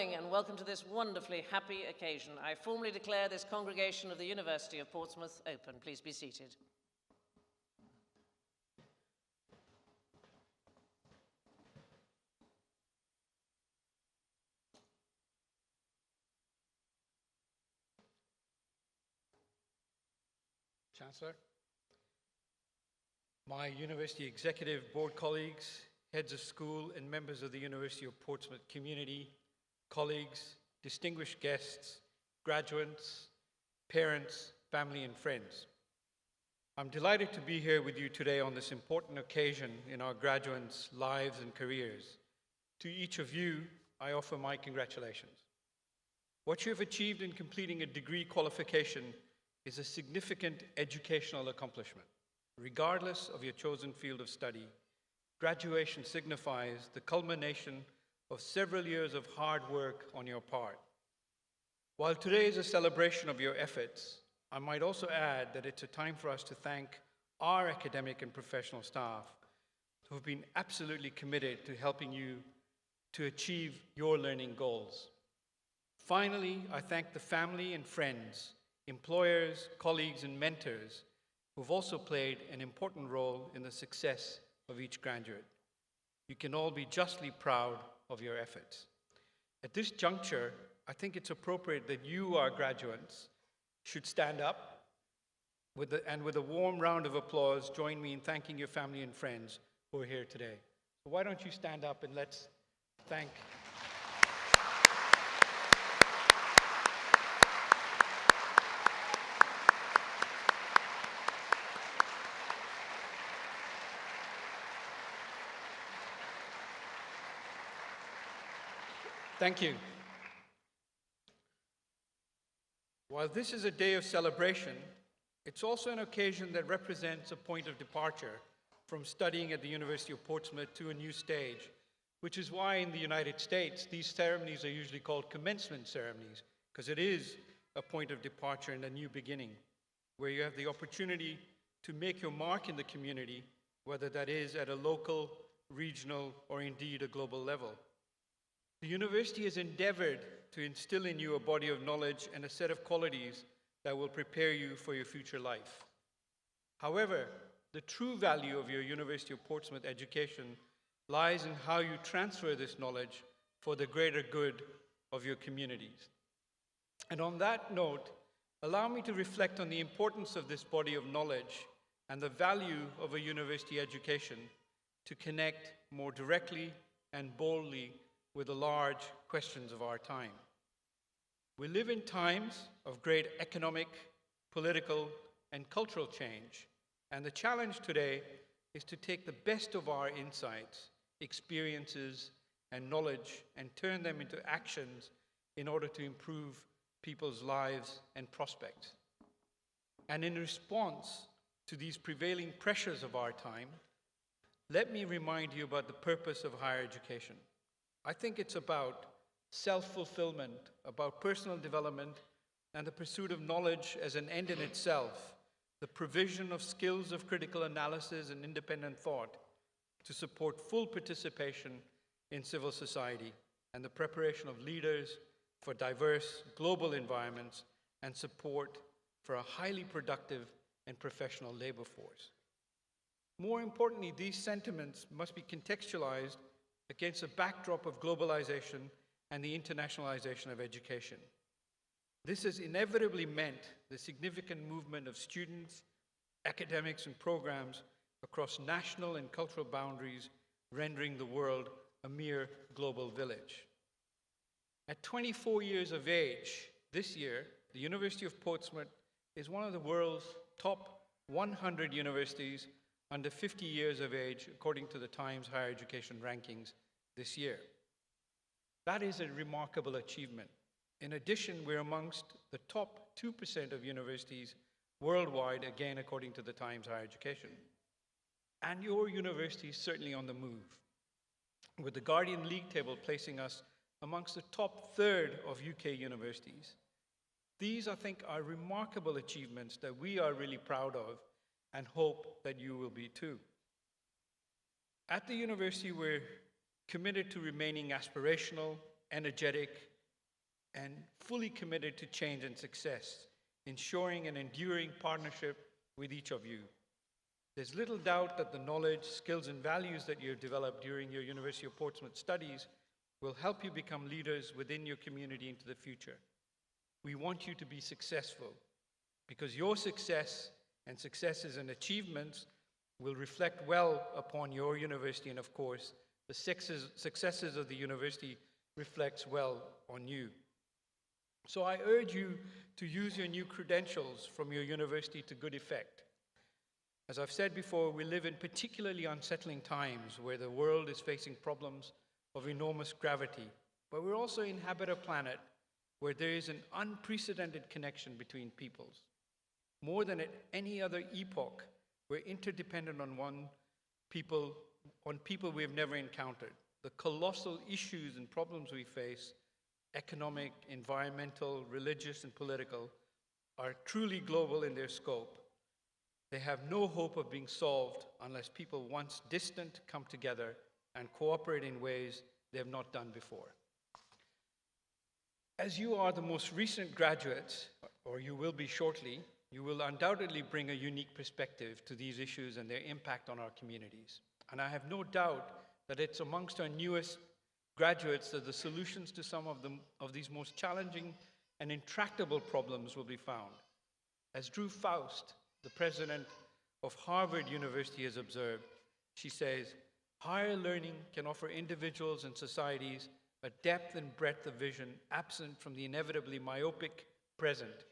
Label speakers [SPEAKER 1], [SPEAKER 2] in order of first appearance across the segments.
[SPEAKER 1] morning and welcome to this wonderfully happy occasion. I formally declare this congregation of the University of Portsmouth open. Please be seated.
[SPEAKER 2] Chancellor, my University Executive Board colleagues, heads of school and members of the University of Portsmouth community, colleagues, distinguished guests, graduates, parents, family and friends. I'm delighted to be here with you today on this important occasion in our graduates' lives and careers. To each of you, I offer my congratulations. What you have achieved in completing a degree qualification is a significant educational accomplishment. Regardless of your chosen field of study, graduation signifies the culmination of several years of hard work on your part. While today is a celebration of your efforts, I might also add that it's a time for us to thank our academic and professional staff who have been absolutely committed to helping you to achieve your learning goals. Finally, I thank the family and friends, employers, colleagues, and mentors who've also played an important role in the success of each graduate. You can all be justly proud of your efforts. At this juncture, I think it's appropriate that you, our graduates, should stand up and with a warm round of applause, join me in thanking your family and friends who are here today. So why don't you stand up and let's thank. Thank you. While this is a day of celebration, it's also an occasion that represents a point of departure from studying at the University of Portsmouth to a new stage, which is why in the United States, these ceremonies are usually called commencement ceremonies, because it is a point of departure and a new beginning, where you have the opportunity to make your mark in the community, whether that is at a local, regional, or indeed a global level. The university has endeavored to instill in you a body of knowledge and a set of qualities that will prepare you for your future life. However, the true value of your University of Portsmouth education lies in how you transfer this knowledge for the greater good of your communities. And on that note, allow me to reflect on the importance of this body of knowledge and the value of a university education to connect more directly and boldly with the large questions of our time. We live in times of great economic, political, and cultural change, and the challenge today is to take the best of our insights, experiences, and knowledge and turn them into actions in order to improve people's lives and prospects. And in response to these prevailing pressures of our time, let me remind you about the purpose of higher education. I think it's about self-fulfillment, about personal development, and the pursuit of knowledge as an end in itself, the provision of skills of critical analysis and independent thought to support full participation in civil society and the preparation of leaders for diverse global environments and support for a highly productive and professional labor force. More importantly, these sentiments must be contextualized against a backdrop of globalization and the internationalization of education. This has inevitably meant the significant movement of students, academics, and programs across national and cultural boundaries, rendering the world a mere global village. At 24 years of age, this year, the University of Portsmouth is one of the world's top 100 universities under 50 years of age, according to the Times Higher Education rankings this year. That is a remarkable achievement. In addition, we're amongst the top 2% of universities worldwide, again, according to the Times Higher Education. And your university is certainly on the move, with the Guardian League table placing us amongst the top third of UK universities. These, I think, are remarkable achievements that we are really proud of and hope that you will be too. At the university, we're committed to remaining aspirational, energetic, and fully committed to change and success, ensuring an enduring partnership with each of you. There's little doubt that the knowledge, skills, and values that you've developed during your University of Portsmouth studies will help you become leaders within your community into the future. We want you to be successful because your success and successes and achievements will reflect well upon your university, and of course, the successes of the university reflects well on you. So I urge you to use your new credentials from your university to good effect. As I've said before, we live in particularly unsettling times where the world is facing problems of enormous gravity, but we also inhabit a planet where there is an unprecedented connection between peoples. More than at any other epoch, we're interdependent on people we have never encountered. The colossal issues and problems we face, economic, environmental, religious, and political, are truly global in their scope. They have no hope of being solved unless people once distant come together and cooperate in ways they have not done before. As you are the most recent graduates, or you will be shortly, you will undoubtedly bring a unique perspective to these issues and their impact on our communities. And I have no doubt that it's amongst our newest graduates that the solutions to some of these most challenging and intractable problems will be found. As Drew Faust, the president of Harvard University, has observed, she says, "Higher learning can offer individuals and societies a depth and breadth of vision absent from the inevitably myopic present.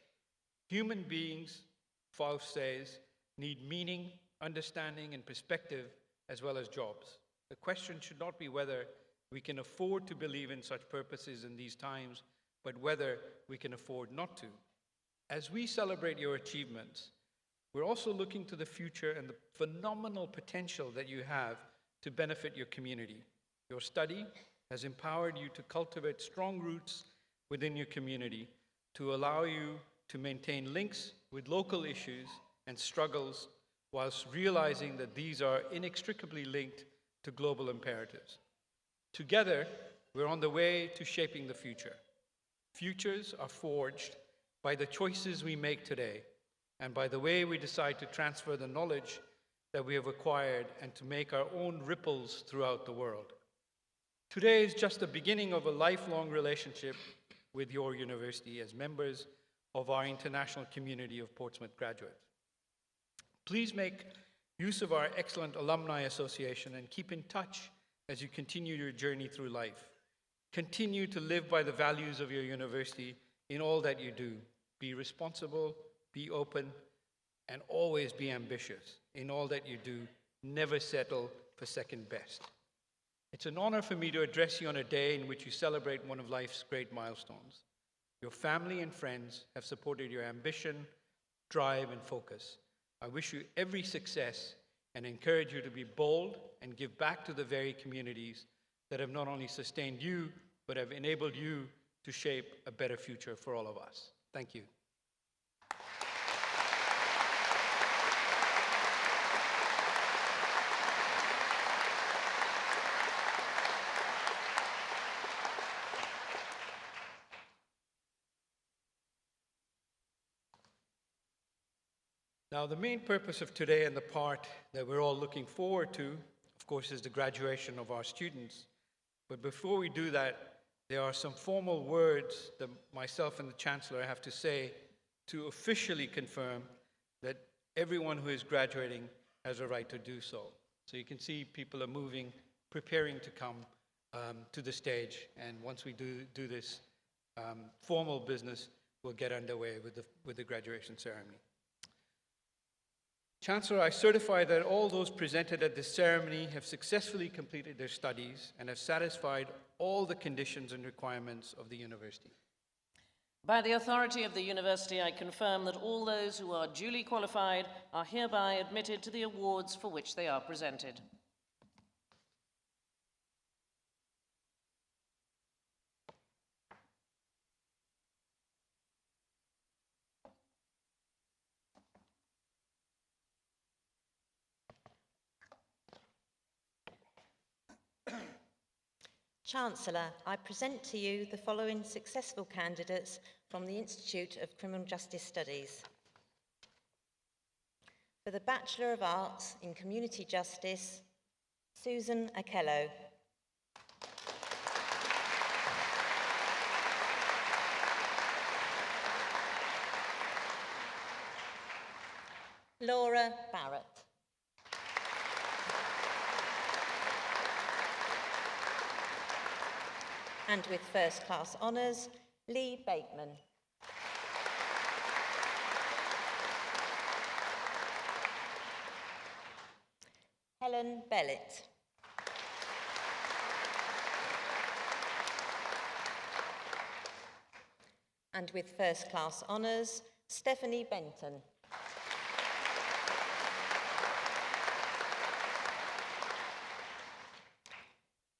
[SPEAKER 2] Human beings," Faust says, "need meaning, understanding, and perspective as well as jobs. The question should not be whether we can afford to believe in such purposes in these times, but whether we can afford not to." As we celebrate your achievements, we're also looking to the future and the phenomenal potential that you have to benefit your community. Your study has empowered you to cultivate strong roots within your community to allow you to maintain links with local issues and struggles whilst realizing that these are inextricably linked to global imperatives. Together, we're on the way to shaping the future. Futures are forged by the choices we make today and by the way we decide to transfer the knowledge that we have acquired and to make our own ripples throughout the world. Today is just the beginning of a lifelong relationship with your university as members of our international community of Portsmouth graduates. Please make use of our excellent alumni association and keep in touch as you continue your journey through life. Continue to live by the values of your university in all that you do. Be responsible, be open, and always be ambitious in all that you do. Never settle for second best. It's an honor for me to address you on a day in which you celebrate one of life's great milestones. Your family and friends have supported your ambition, drive, and focus. I wish you every success and encourage you to be bold and give back to the very communities that have not only sustained you, but have enabled you to shape a better future for all of us. Thank you. Now, the main purpose of today and the part that we're all looking forward to, of course, is the graduation of our students. But before we do that, there are some formal words that myself and the Chancellor have to say to officially confirm that everyone who is graduating has a right to do so. So you can see people are moving, preparing to come to the stage. And once we do this formal business, we'll get underway with the graduation ceremony. Chancellor, I certify that all those presented at this ceremony have successfully completed their studies and have satisfied all the conditions and requirements of the university.
[SPEAKER 1] By the authority of the university, I confirm that all those who are duly qualified are hereby admitted to the awards for which they are presented.
[SPEAKER 3] Chancellor, I present to you the following successful candidates from the Institute of Criminal Justice Studies. For the Bachelor of Arts in Community Justice, Susan Akello. Laura Barrett. And with first class honours, Lee Bateman. Helen Bellett. And with first class honours, Stephanie Benton.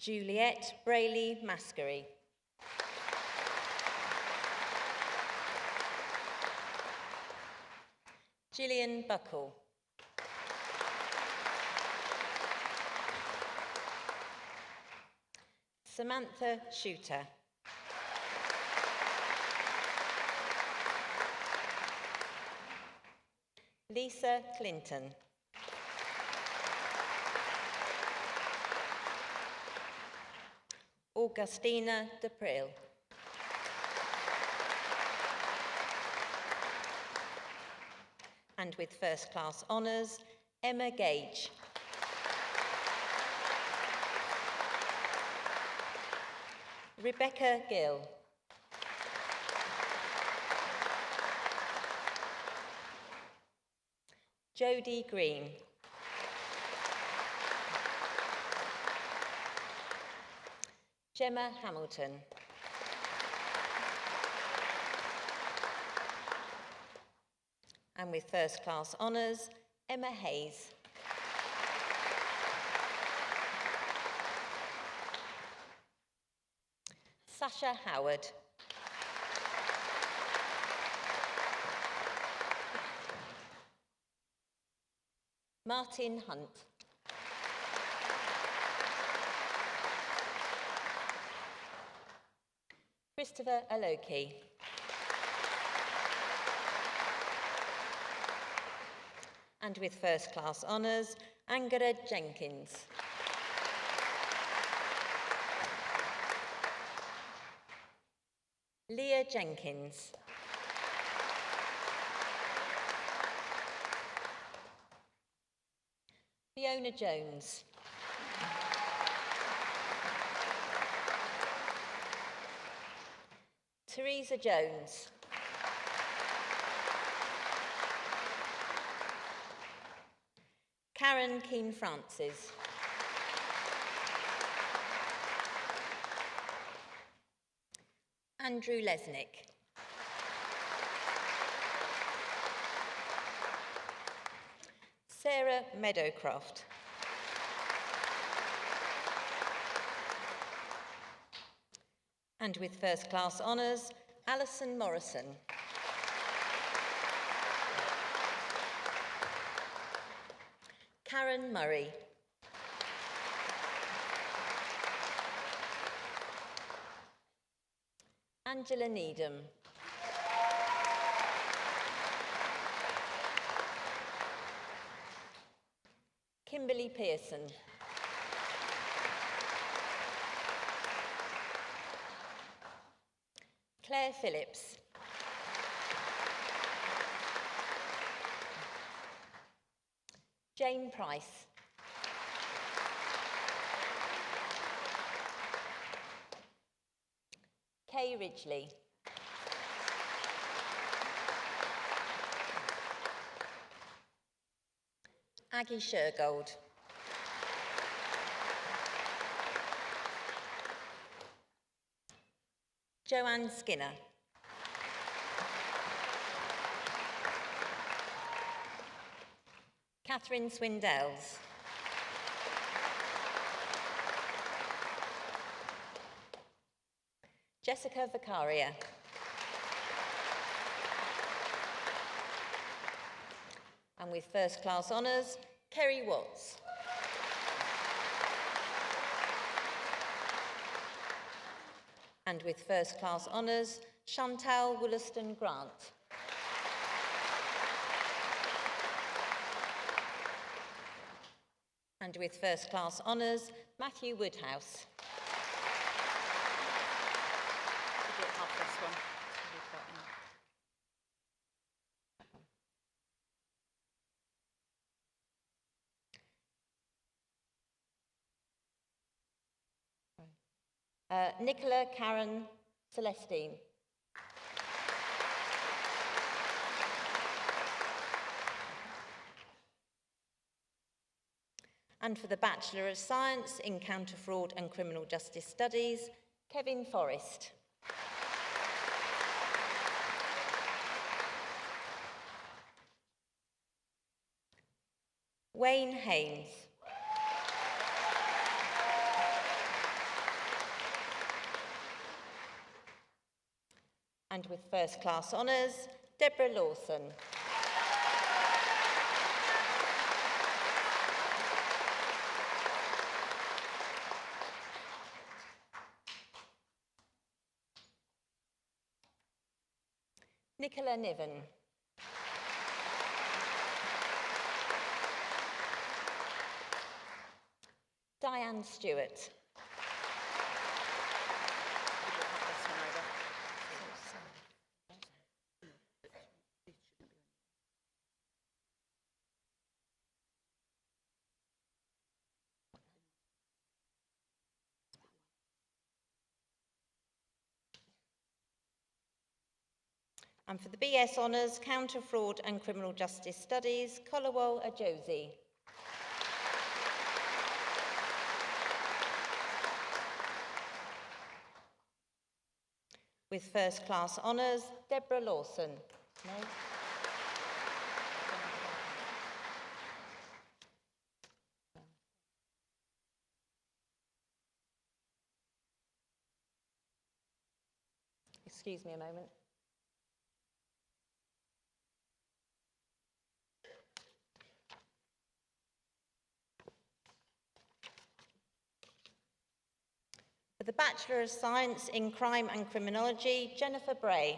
[SPEAKER 3] Juliette Brayley Maskery. Gillian Buckle. Samantha Shooter. Lisa Clinton. Augustina Depril. And with first class honours, Emma Gage. Rebecca Gill. Jodie Green. Gemma Hamilton. And with first class honours, Emma Hayes. Sasha Howard. Martin Hunt. Christopher Aloki. And with first class honours, Angela Jenkins. Leah Jenkins. Fiona Jones. Teresa Jones. Karen Keane-Francis. Andrew Lesnick. Sarah Meadowcroft. And with first class honours, Alison Morrison. Karen Murray. Angela Needham. Kimberly Pearson. Claire Phillips. Jane Price. Kay Ridgely. Aggie Shergold. Joanne Skinner. Catherine Swindells. Jessica Vicaria. And with first class honours, Kerry Watts. And with first class honours, Chantal Wollaston Grant. And with first class honours, Matthew Woodhouse. Nicola Karen Celestine. And for the Bachelor of Science in Counter Fraud and Criminal Justice Studies, Kevin Forrest. Wayne Haynes. And with first class honours, Deborah Lawson. Nicola Niven. Diane Stewart. And for the BS Honours, Counter Fraud and Criminal Justice Studies, Kolawole Ajosi. With first class honours, Deborah Lawson. No? Excuse me a moment. For the Bachelor of Science in Crime and Criminology, Jennifer Bray.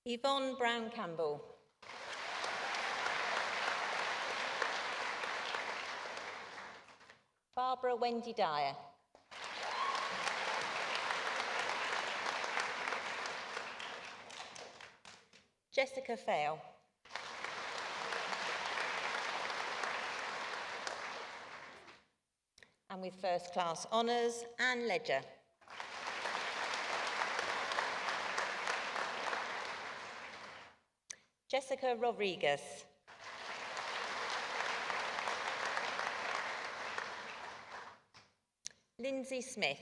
[SPEAKER 3] Yvonne Brown-Campbell. Barbara Wendy Dyer. Jessica Fail. And with first class honours, Anne Ledger. Jessica Rodriguez. Lindsay Smith.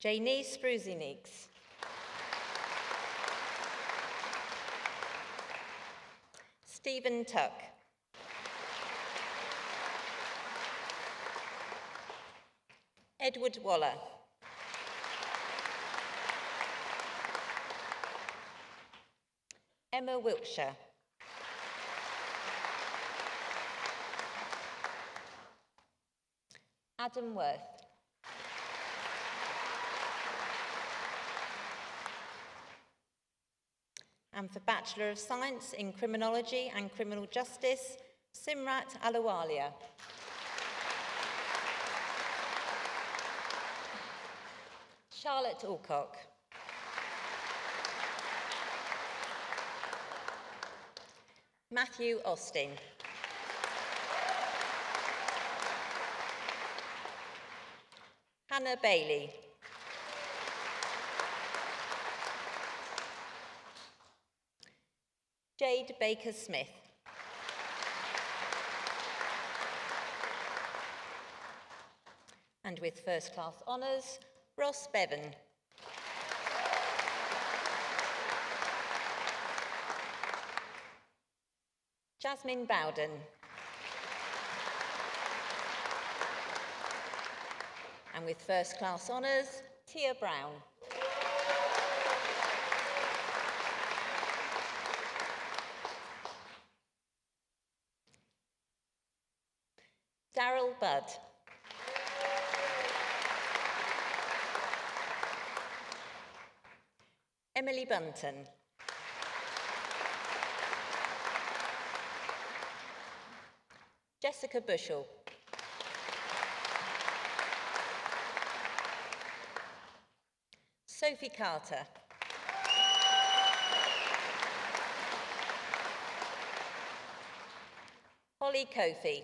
[SPEAKER 3] Janice Spruzineeks. Stephen Tuck. Edward Waller. Emma Wiltshire. Adam Worth. And for Bachelor of Science in Criminology and Criminal Justice, Simrat Aluwalia. Charlotte Alcock. Matthew Austin. Hannah Bailey. Jade Baker-Smith. And with first class honours, Ross Bevan. Jasmine Bowden. And with first class honours, Tia Brown. Daryl Budd. Emily Bunton. Jessica Bushell. Sophie Carter. Holly Kofi.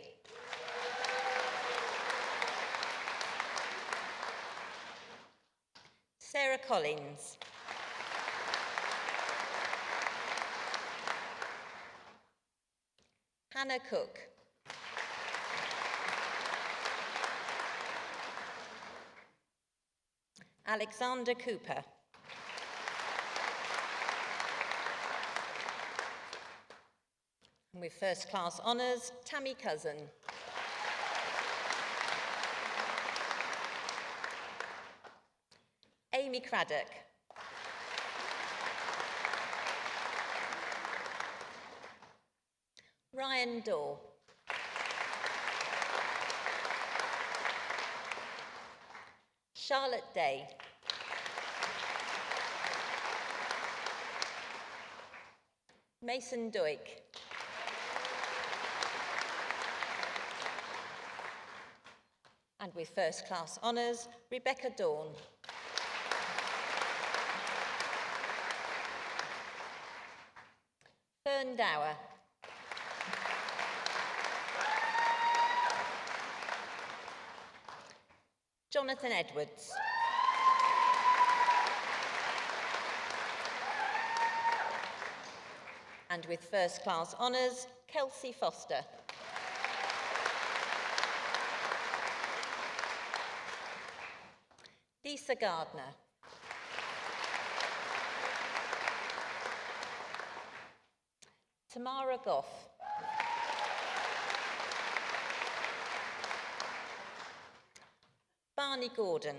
[SPEAKER 3] Sarah Collins. Hannah Cook. Alexander Cooper. And with first class honours, Tammy Cousin. Amy Craddock. Ryan Daw. Charlotte Day. Mason Duick. And with first class honours, Rebecca Dawn. Fern Dower. Jonathan Edwards. And with first class honours, Kelsey Foster. Lisa Gardner. Tamara Goff. Barney Gordon.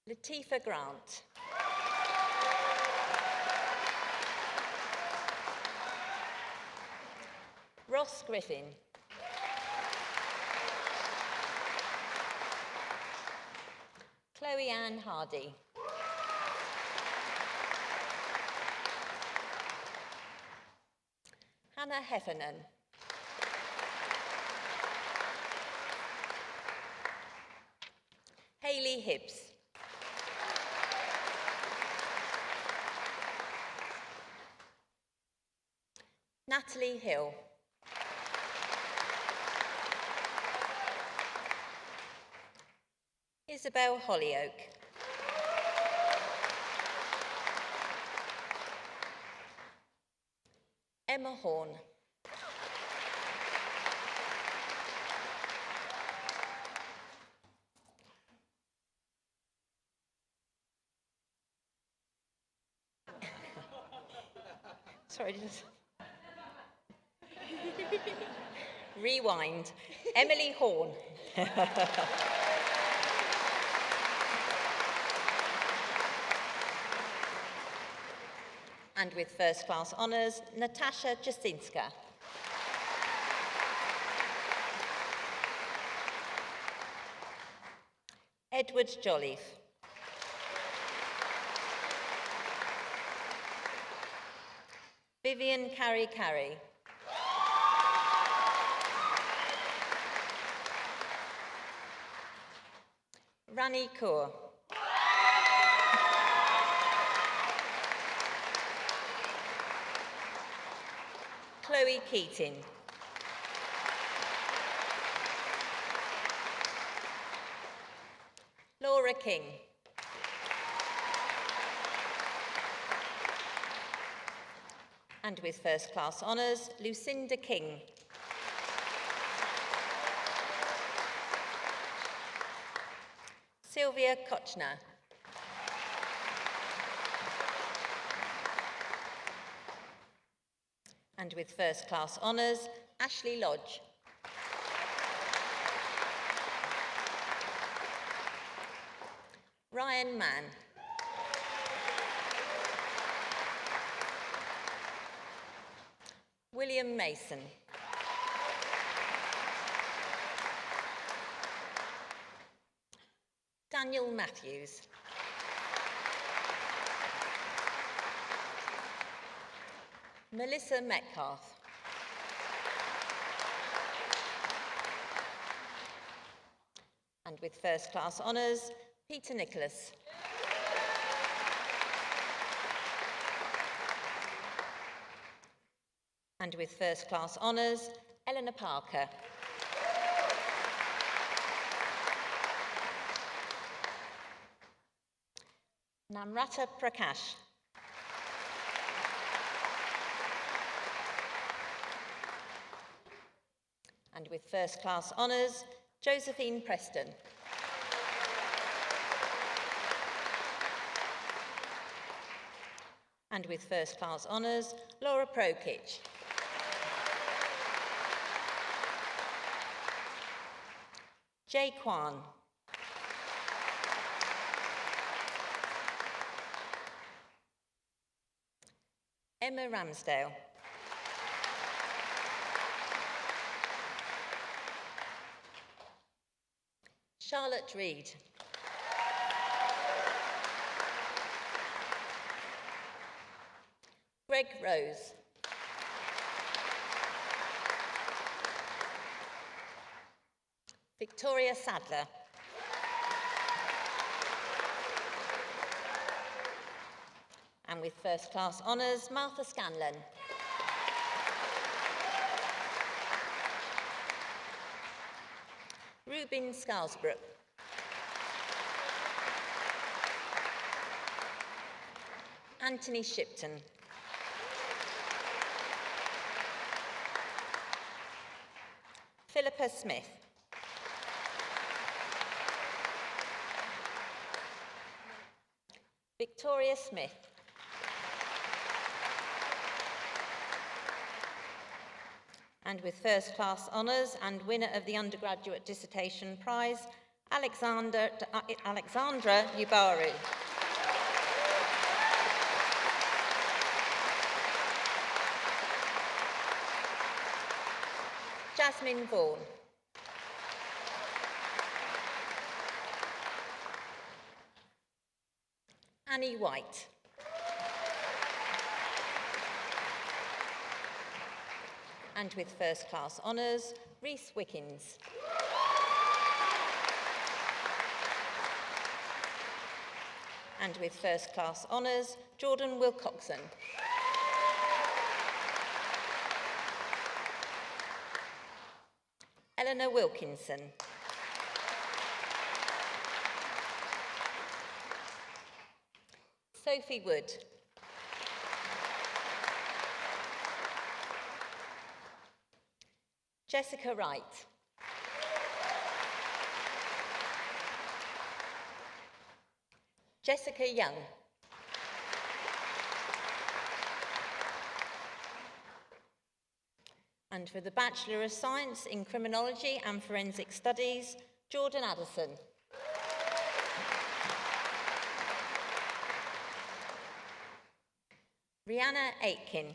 [SPEAKER 3] Latifah Grant. Ross Griffin. Chloe Ann Hardy. Hannah Heffernan. Hayley Hibbs. Natalie Hill. Isabel Hollyoak. Emma Horn. Sorry, just... Rewind. Emily Horn. And with first class honours, Natasha Jasinska. Edward Jolliffe. Vivian Carey Carey. Rani Kaur. Chloe Keating. Laura King. And with first class honours, Lucinda King. Sylvia Kochner. And with first class honours, Ashley Lodge. Ryan Mann. William Mason. Daniel Matthews. Melissa Metcalf. And with first class honours, Peter Nicholas. And with first class honours, Eleanor Parker. Namrata Prakash. And with first class honours, Josephine Preston. And with first class honours, Laura Prokich. Jay Kwan. Emma Ramsdale. Charlotte Reed. Greg Rose. Victoria Sadler. And with first class honours, Martha Scanlon. Rubin Scarsbrook. Anthony Shipton. Philippa Smith. Victoria Smith. And with first class honours and winner of the undergraduate dissertation prize, Alexandra Yubaru. Jasmine Vaughan. Annie White. And with first class honours, Rhys Wickens. And with first class honours, Jordan Wilcoxon. Eleanor Wilkinson. Sophie Wood. Jessica Wright. Jessica Young. And for the Bachelor of Science in Criminology and Forensic Studies, Jordan Addison. Rihanna Aitken.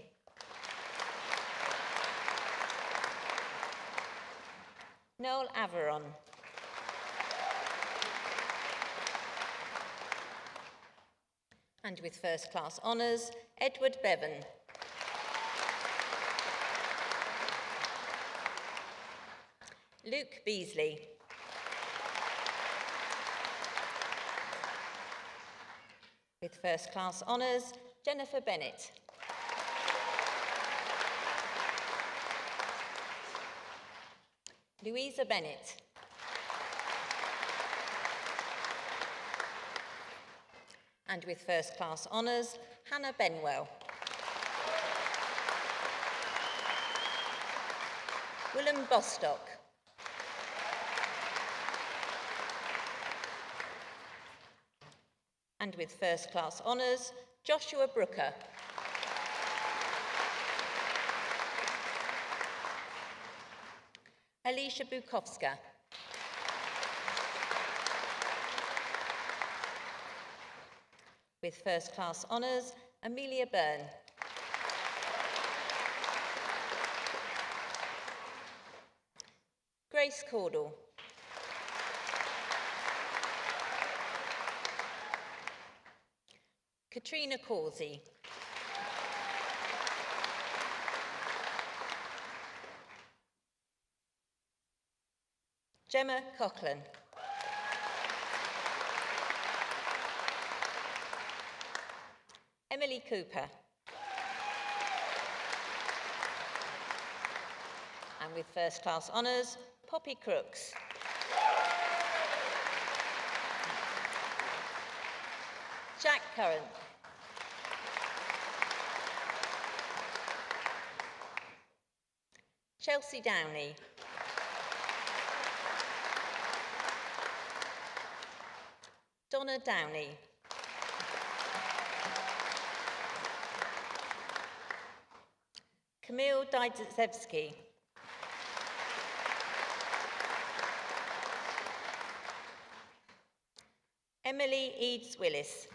[SPEAKER 3] Noel Averon. And with first class honours, Edward Bevan. Luke Beasley. With first class honours, Jennifer Bennett. Louisa Bennett. And with first class honours, Hannah Benwell. Willem Bostock. And with first class honours, Joshua Brooker. Alicia Bukowska. With first class honours, Amelia Byrne. Grace Caudle. Katrina Causey. Gemma Coughlin. Emily Cooper. And with first class honours, Poppy Crooks. Jack Curran. Chelsea Downey. Donna Downey. Camille Dajdzewski. Emily Eads-Willis.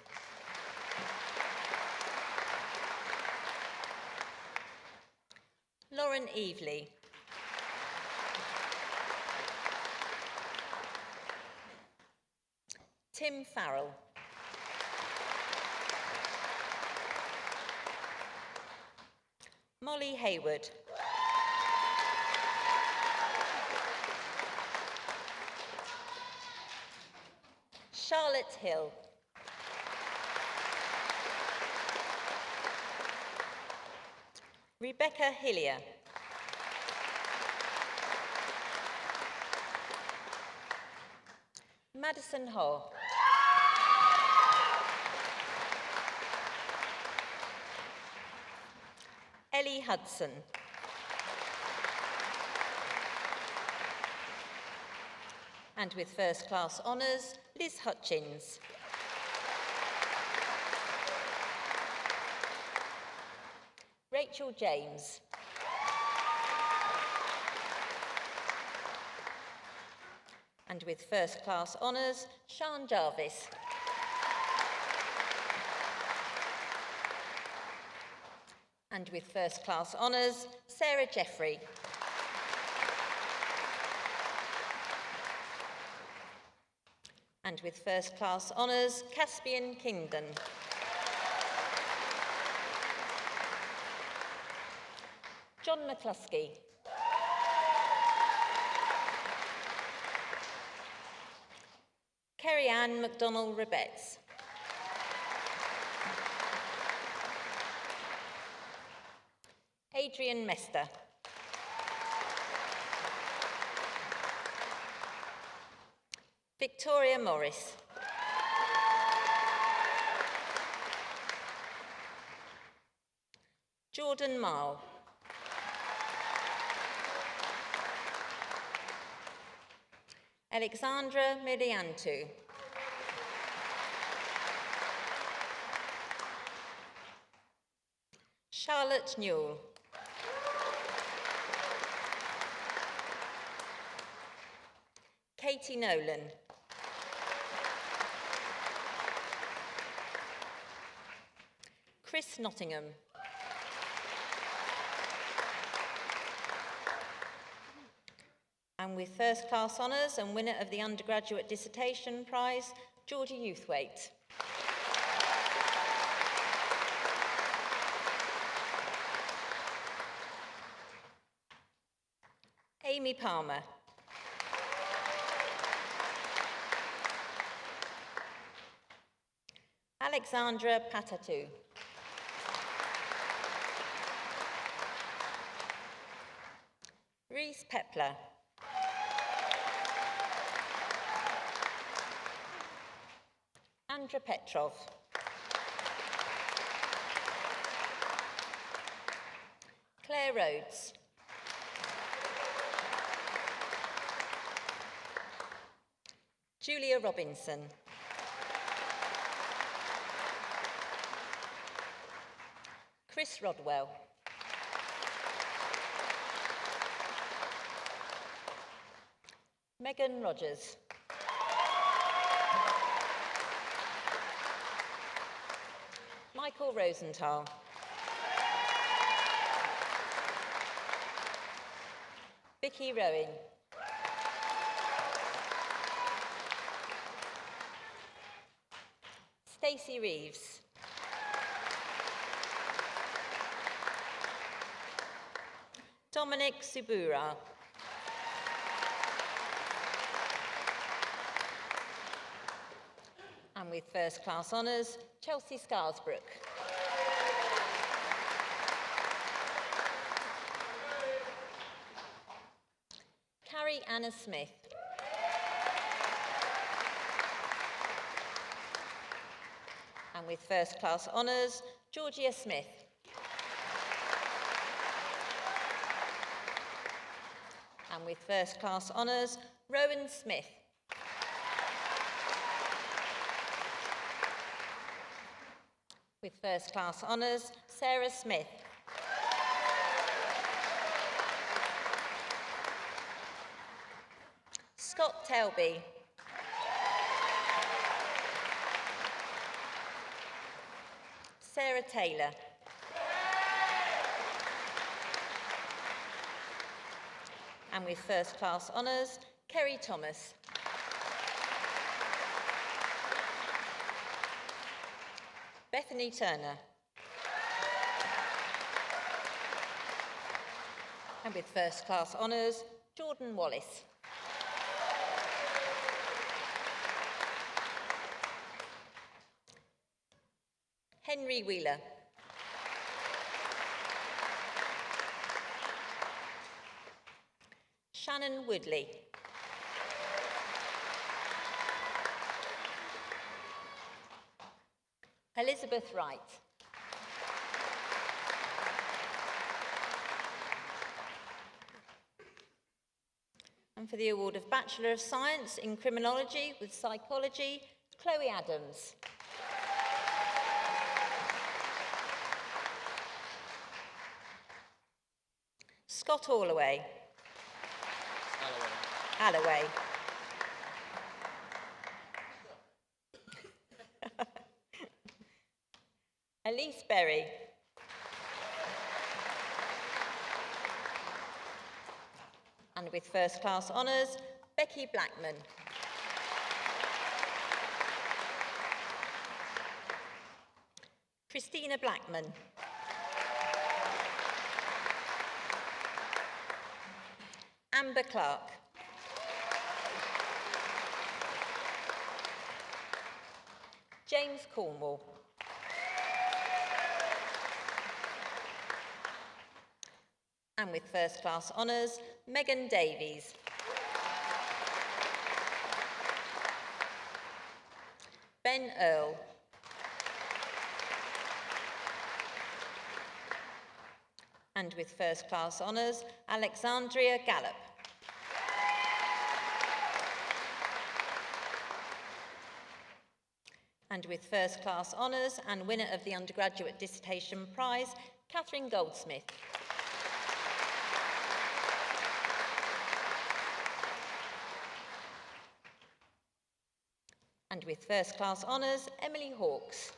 [SPEAKER 3] Lauren Evely. Tim Farrell. Molly Hayward. Charlotte Hill. Rebecca Hillier. Madison Ho. Ellie Hudson. And with first class honours, Liz Hutchins. Rachel James. And with first class honours, Sian Jarvis. And with first class honours, Sarah Jeffrey. And with first class honours, Caspian Kingdon. John McCluskey. Kerry-Ann McDonnell-Rebetz. Adrian Mester. Victoria Morris. Jordan Marl. Alexandra Miliantu. Charlotte Newell. Katie Nolan. Chris Nottingham. And with first class honours and winner of the undergraduate dissertation prize, Georgia Youthwaite. Amy Palmer. Alexandra Patatu. Reese Pepler. Andra Petrov. Claire Rhodes. Julia Robinson. Chris Rodwell. Megan Rogers. Michael Rosenthal. Vicky Rowan. Stacey Reeves. Dominic Subura. And with first class honours, Chelsea Scarsbrook. Carrie Anna Smith. And with first class honours, Georgia Smith. And with first class honours, Rowan Smith. With first class honours, Sarah Smith. Scott Telby. Sarah Taylor. And with first class honours, Kerry Thomas. Bethany Turner. And with first class honours, Jordan Wallace. Henry Wheeler. Shannon Woodley. Elizabeth Wright. And for the award of Bachelor of Science in Criminology with Psychology, Chloe Adams. Scott Allaway. Allaway. Elise Berry. And with first class honours, Becky Blackman. Christina Blackman. Amber Clark. James Cornwall. And with first class honours, Megan Davies. Ben Earl. And with first class honours, Alexandria Gallop. And with first class honours and winner of the undergraduate dissertation prize, Catherine Goldsmith. And with first class honours, Emily Hawkes.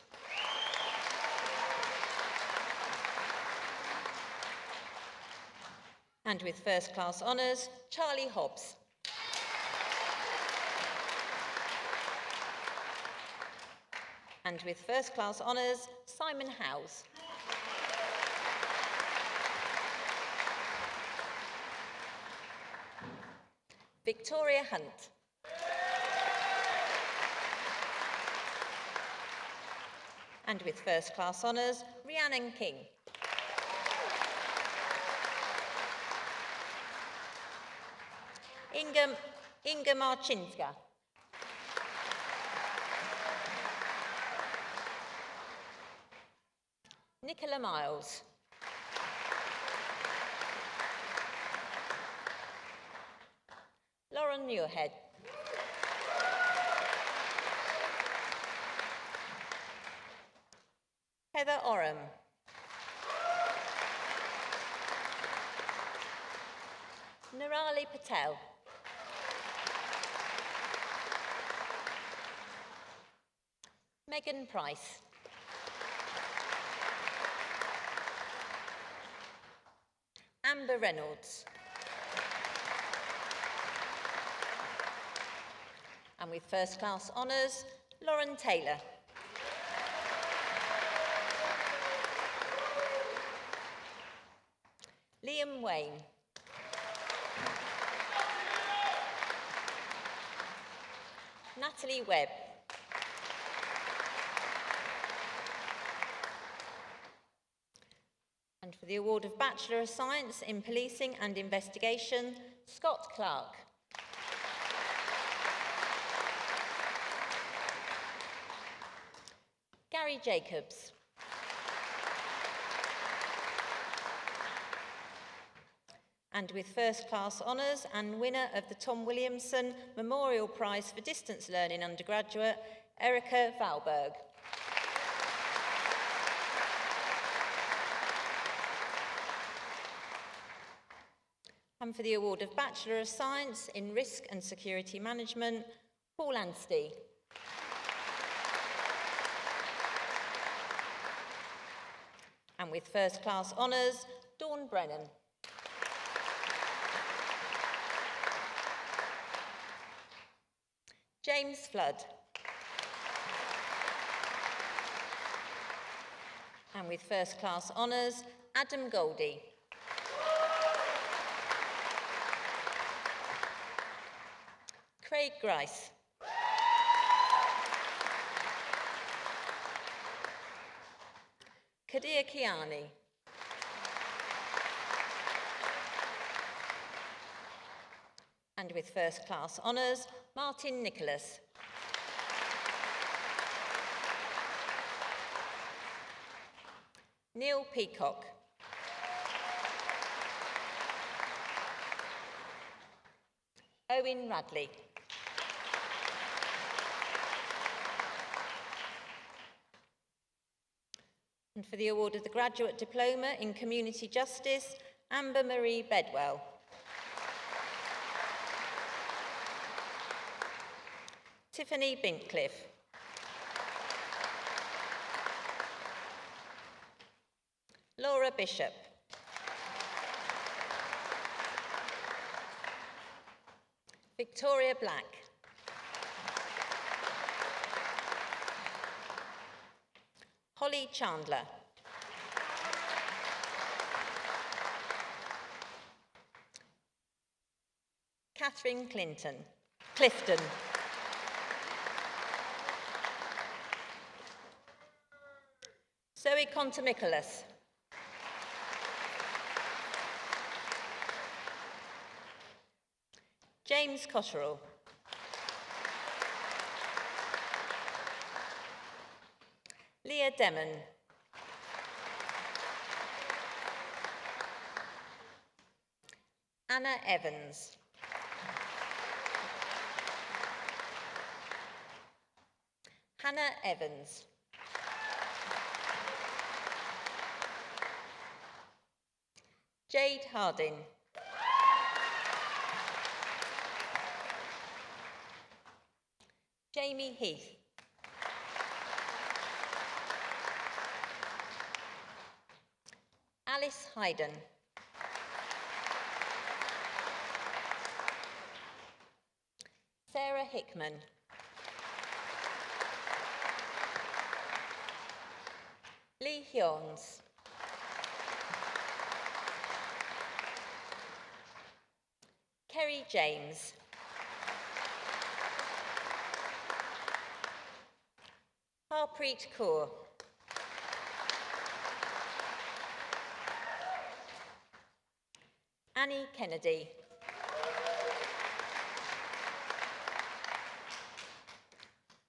[SPEAKER 3] And with first class honours, Charlie Hobbs. And with first class honours, Simon Howes. Victoria Hunt. And with first class honours, Rhiannon King. Inga Marchinska. Nicola Miles. Lauren Muirhead. Heather Oram. Nirali Patel. Megan Price. Amber Reynolds. And with first class honours, Lauren Taylor. Liam Wayne. Natalie Webb. And for the award of Bachelor of Science in Policing and Investigation, Scott Clark. Gary Jacobs. And with first class honours and winner of the Tom Williamson Memorial Prize for Distance Learning undergraduate, Erica Valberg. And for the award of Bachelor of Science in Risk and Security Management, Paul Anstey. And with first class honours, Dawn Brennan. James Flood. And with first class honours, Adam Goldie. Craig Grice. Kadir Kiani. And with first class honours, Martin Nicholas. Neil Peacock. Owen Radley. And for the award of the Graduate Diploma in Community Justice, Amber Marie Bedwell. Tiffany Bincliffe. Laura Bishop. Victoria Black. Holly Chandler. Catherine Clifton. Zoe Contamikolas. James Cotterill. Leah Demon. Anna Evans. Hannah Evans. Jade Harding. Jamie Heath. Alice Hayden. Sarah Hickman. Lee Hyons. Kerry James. Harpreet Kaur. Annie Kennedy.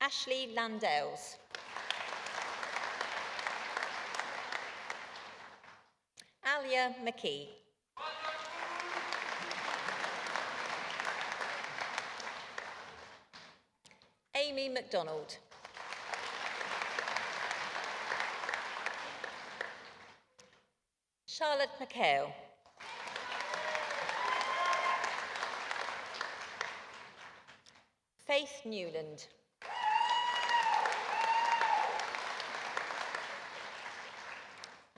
[SPEAKER 3] Ashley Landells. Alia McKee. Amy MacDonald. Charlotte McHale. Faith Newland.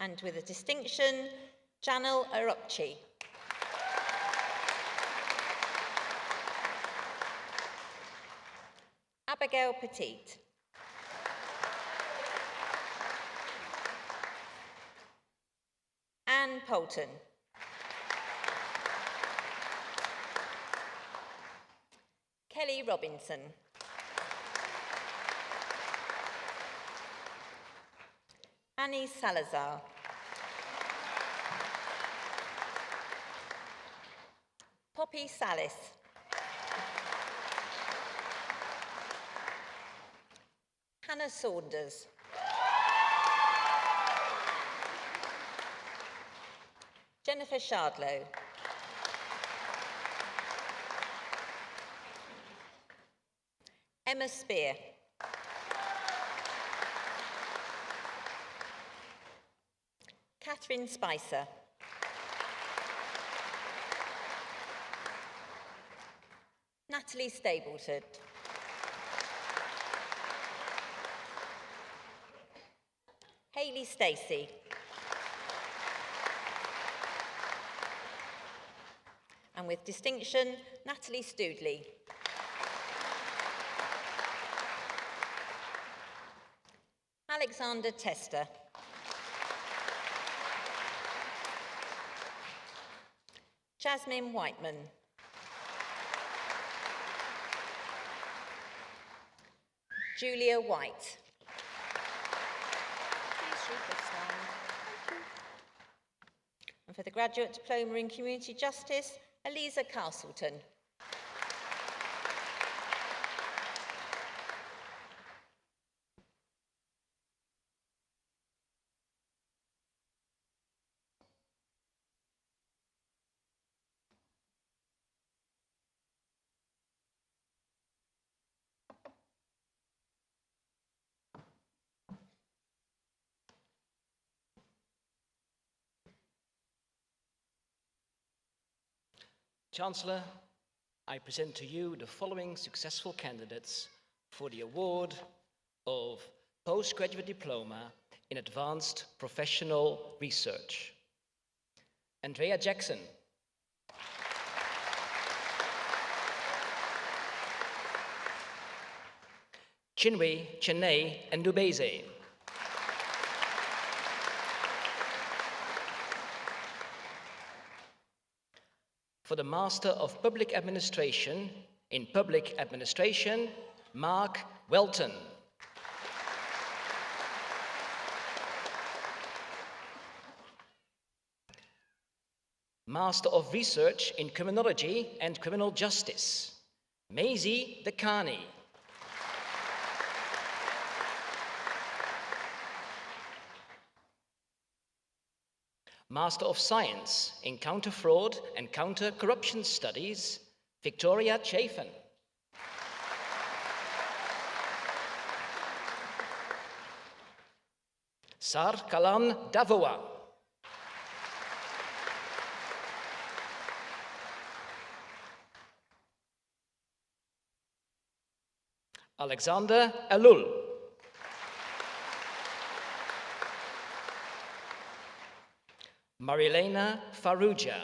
[SPEAKER 3] And with a distinction, Janelle Arokchi. Abigail Petit. Anne Poulton. Zoe Robinson. Annie Salazar. Poppy Salis. Hannah Saunders. Jennifer Shardlow. Emma Spear. Catherine Spicer. Natalie Stapleton. Hayley Stacey. And with distinction, Natalie Stoodley. Alexander Tester. Jasmine Whiteman. Julia White. And for the Graduate Diploma in Community Justice, Eliza Castleton.
[SPEAKER 4] Chancellor, I present to you the following successful candidates for the award of Postgraduate Diploma in Advanced Professional Research. Andrea Jackson. Chinwe Cheney Ndubeze. For the Master of Public Administration in Public Administration, Mark Welton. Master of Research in Criminology and Criminal Justice, Maisie Dekani. Master of Science in Counter-Fraud and Counter-Corruption Studies, Victoria Chafin. Sar Kalan Davoa. Alexander Elul. Marilena Faruja.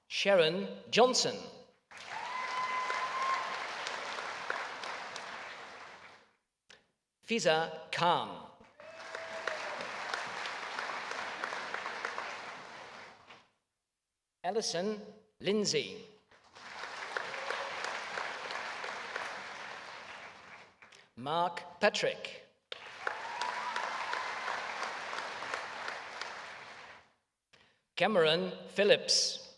[SPEAKER 4] Sharon Johnson. Fiza Khan. Alison Lindsay. Mark Patrick. Cameron Phillips.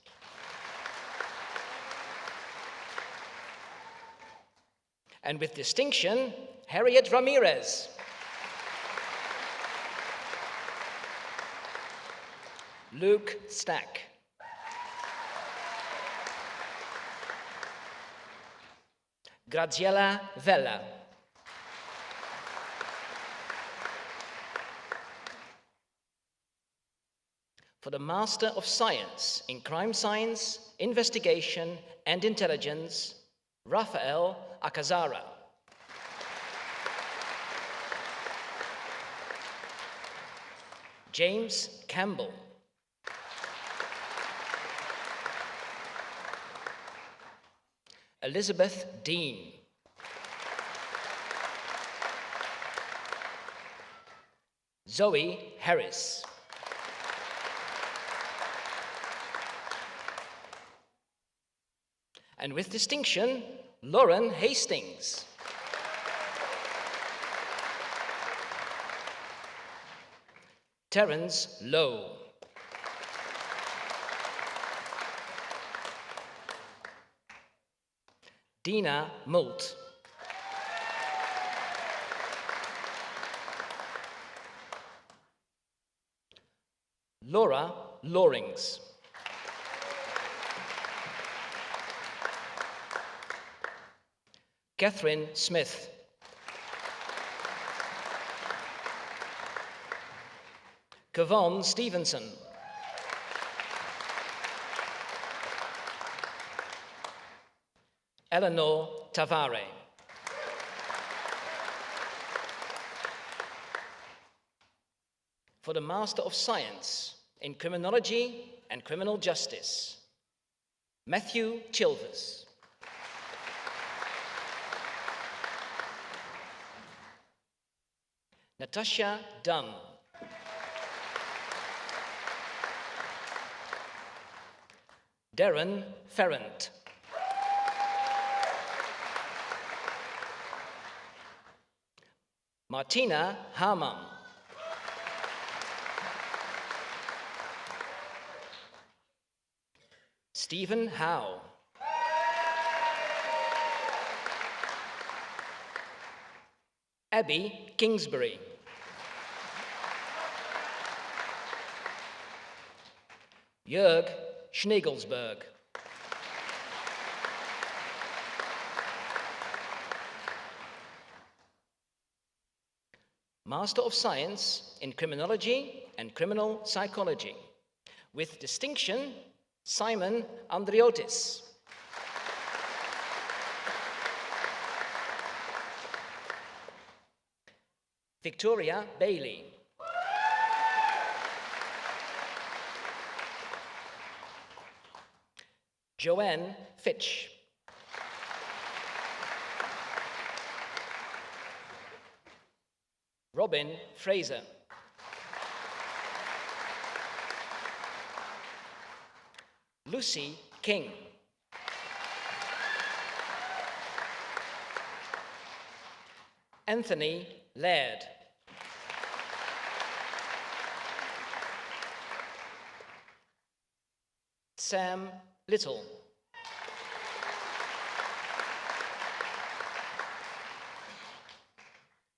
[SPEAKER 4] And with distinction, Harriet Ramirez. Luke Stack. Graziella Vella. For the Master of Science in Crime Science, Investigation and Intelligence, Rafael Akazara. James Campbell. Elizabeth Dean. Zoe Harris. And with distinction, Lauren Hastings. Terence Lowe. Dina Molt. Laura Lorings. Catherine Smith. Kevon Stevenson. Eleanor Tavare. For the Master of Science in Criminology and Criminal Justice, Matthew Chilvers. Natasha Dunn. Darren Ferrand. Martina Harman. Stephen Howe. Abby Kingsbury. Jörg Schnegelsberg. Master of Science in Criminology and Criminal Psychology. With distinction, Simon Andriotis. Victoria Bailey. Joanne Fitch. Robin Fraser. Lucy King. Anthony Laird. Sam Little.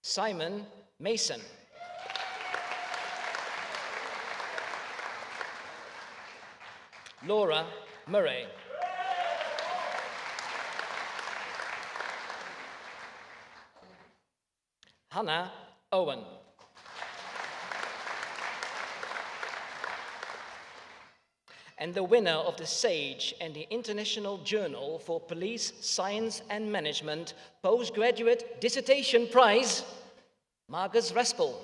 [SPEAKER 4] Simon Mason. Laura Murray. Hannah Owen. And the winner of the SAGE and the International Journal for Police Science and Management Postgraduate Dissertation Prize, Margus Raspel.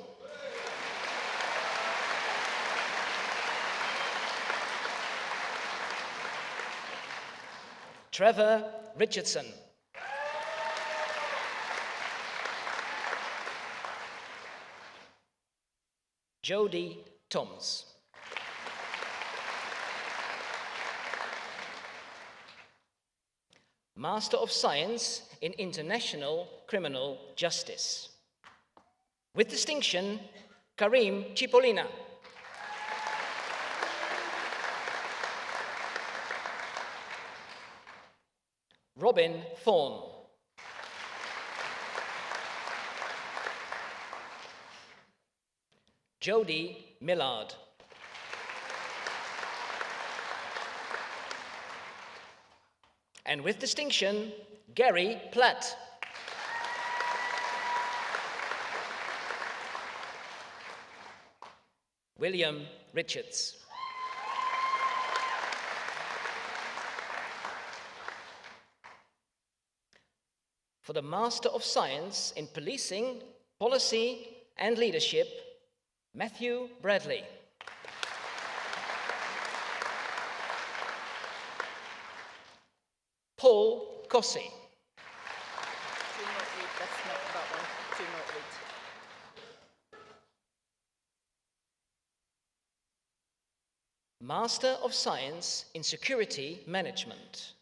[SPEAKER 4] Trevor Richardson. Jodie Toms. Master of Science in International Criminal Justice. With distinction, Karim Cipollina. Robin Thorne. Jodie Millard. And with distinction, Gary Platt. William Richards. For the Master of Science in Policing, Policy and Leadership, Matthew Bradley. Paul Cossey.
[SPEAKER 1] Do not read, that's not that one. Do not read.
[SPEAKER 4] Master of Science in Security Management,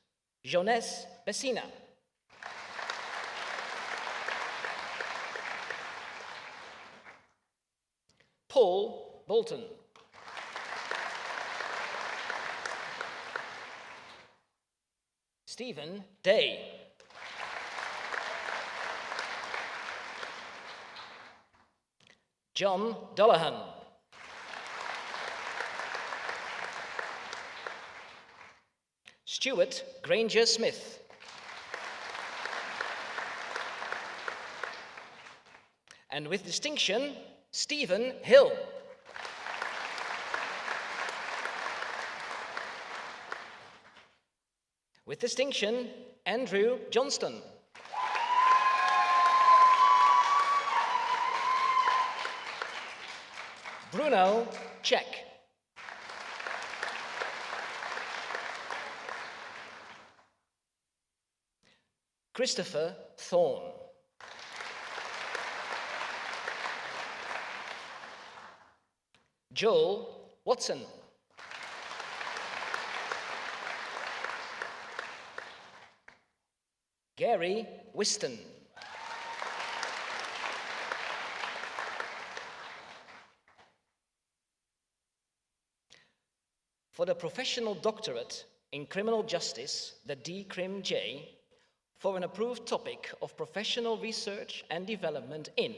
[SPEAKER 4] Jeunesse Bessina. Paul Bolton. Stephen Day. John Dullahan. Stuart Granger Smith. And with distinction, Stephen Hill. With distinction, Andrew Johnston. Bruno Check. Christopher Thorne. Joel Watson. Gary Whiston. For the professional doctorate in criminal justice, the DCrimJ, for an approved topic of professional research and development in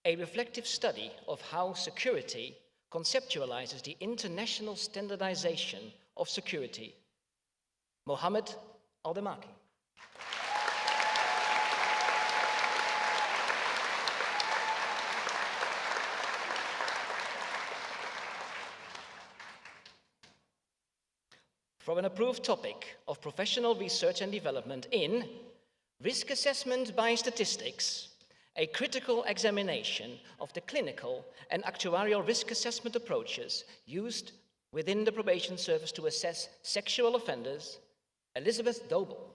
[SPEAKER 4] a reflective study of how security conceptualizes the international standardization of security, Mohammed Aldemaki. For an approved topic of professional research and development in risk assessment by statistics, a critical examination of the clinical and actuarial risk assessment approaches used within the probation service to assess sexual offenders, Elizabeth Doble.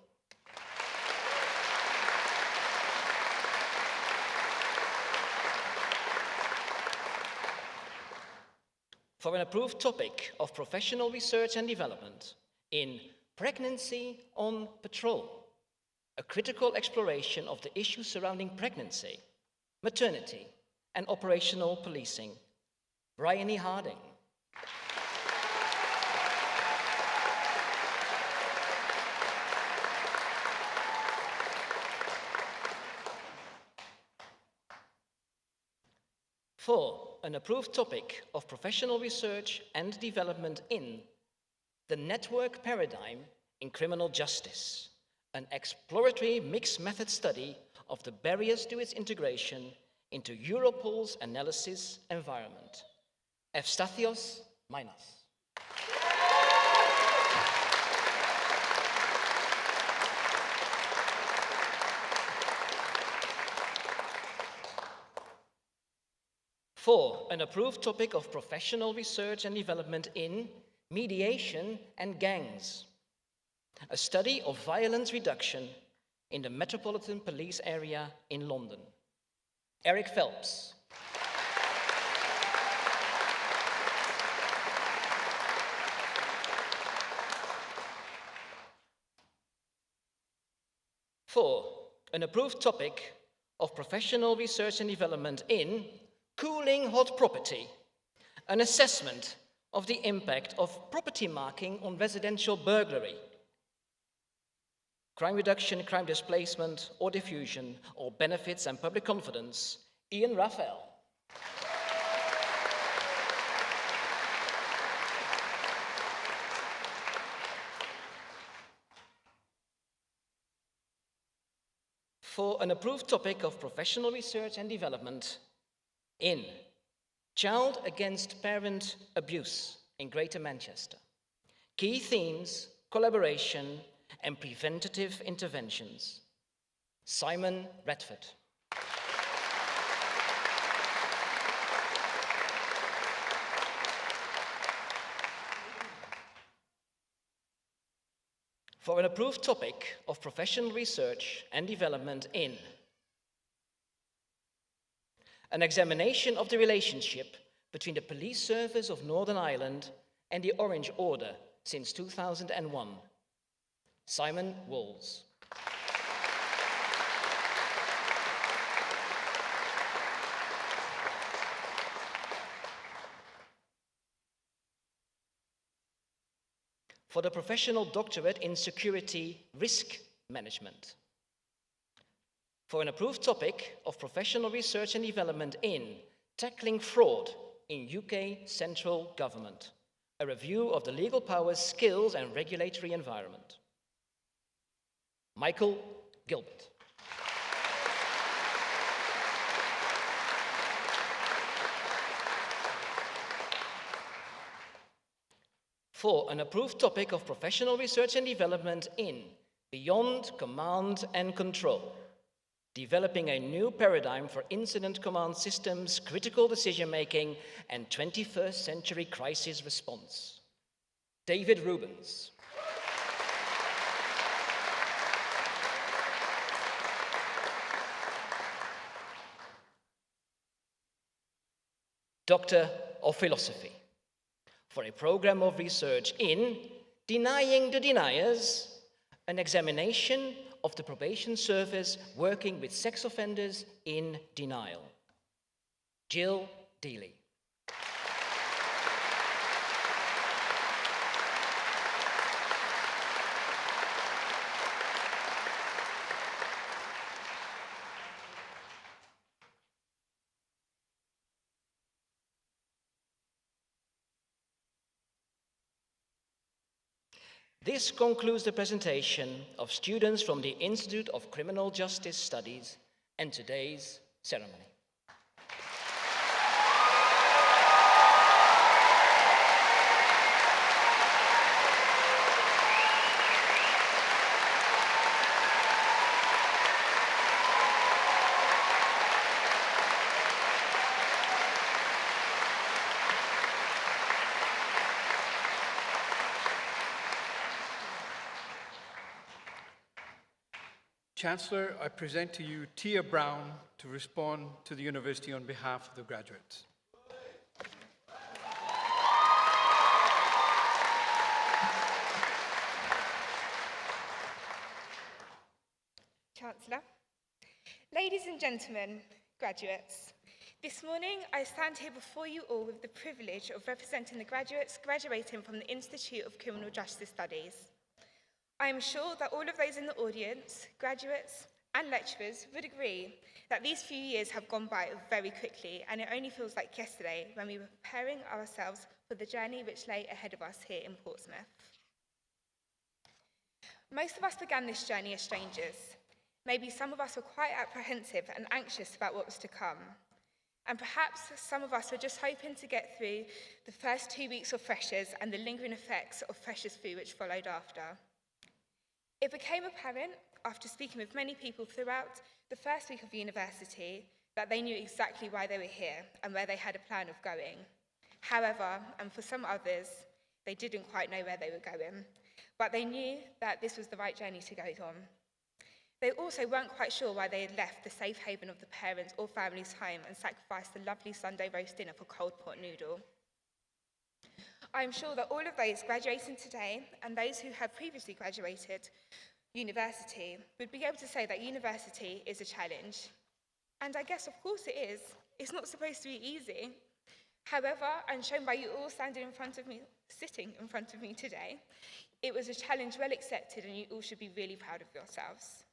[SPEAKER 4] For an approved topic of professional research and development in pregnancy on patrol, a critical exploration of the issues surrounding pregnancy, maternity, and operational policing, Brian E. Harding. For an approved topic of professional research and development in the network paradigm in criminal justice, an exploratory mixed method study of the barriers to its integration into Europol's analysis environment, Evstathios Minas. For an approved topic of professional research and development in mediation and gangs, a study of violence reduction in the Metropolitan Police Area in London, Eric Phelps. For an approved topic of professional research and development in cooling hot property, an assessment of the impact of property marking on residential burglary, crime reduction, crime displacement or diffusion, or benefits and public confidence, Ian Raphael. For an approved topic of professional research and development in child against parent abuse in Greater Manchester, key themes, collaboration, and preventative interventions, Simon Redford. For an approved topic of professional research and development in an examination of the relationship between the Police Service of Northern Ireland and the Orange Order since 2001, Simon Walls. For the Professional Doctorate in Security Risk Management. For an approved topic of professional research and development in Tackling Fraud in UK Central Government, a review of the legal powers, skills and regulatory environment. Michael Gilbert. For an approved topic of professional research and development in Beyond Command and Control, developing a new paradigm for incident command systems, critical decision-making, and 21st century crisis response. David Rubens. Doctor of Philosophy, for a program of research in Denying the Deniers, an examination of the probation service working with sex offenders in denial. Jill Dealey. This concludes the presentation of students from the Institute of Criminal Justice Studies and today's ceremony.
[SPEAKER 2] Chancellor, I present to you Tia Brown to respond to the university on behalf of the graduates.
[SPEAKER 5] Chancellor, ladies and gentlemen, graduates, this morning I stand here before you all with the privilege of representing the graduates graduating from the Institute of Criminal Justice Studies. I am sure that all of those in the audience, graduates and lecturers, would agree that these few years have gone by very quickly, and it only feels like yesterday when we were preparing ourselves for the journey which lay ahead of us here in Portsmouth. Most of us began this journey as strangers. Maybe some of us were quite apprehensive and anxious about what was to come. And perhaps some of us were just hoping to get through the first 2 weeks of freshers and the lingering effects of freshers' fee which followed after. It became apparent, after speaking with many people throughout the first week of university, that they knew exactly why they were here and where they had a plan of going. However, and for some others, they didn't quite know where they were going, but they knew that this was the right journey to go on. They also weren't quite sure why they had left the safe haven of the parents' or family's home and sacrificed the lovely Sunday roast dinner for cold pot noodle. I am sure that all of those graduating today and those who have previously graduated university would be able to say that university is a challenge. And I guess, of course, it is. It's not supposed to be easy. However, and shown by you all sitting in front of me today, it was a challenge well accepted, and you all should be really proud of yourselves.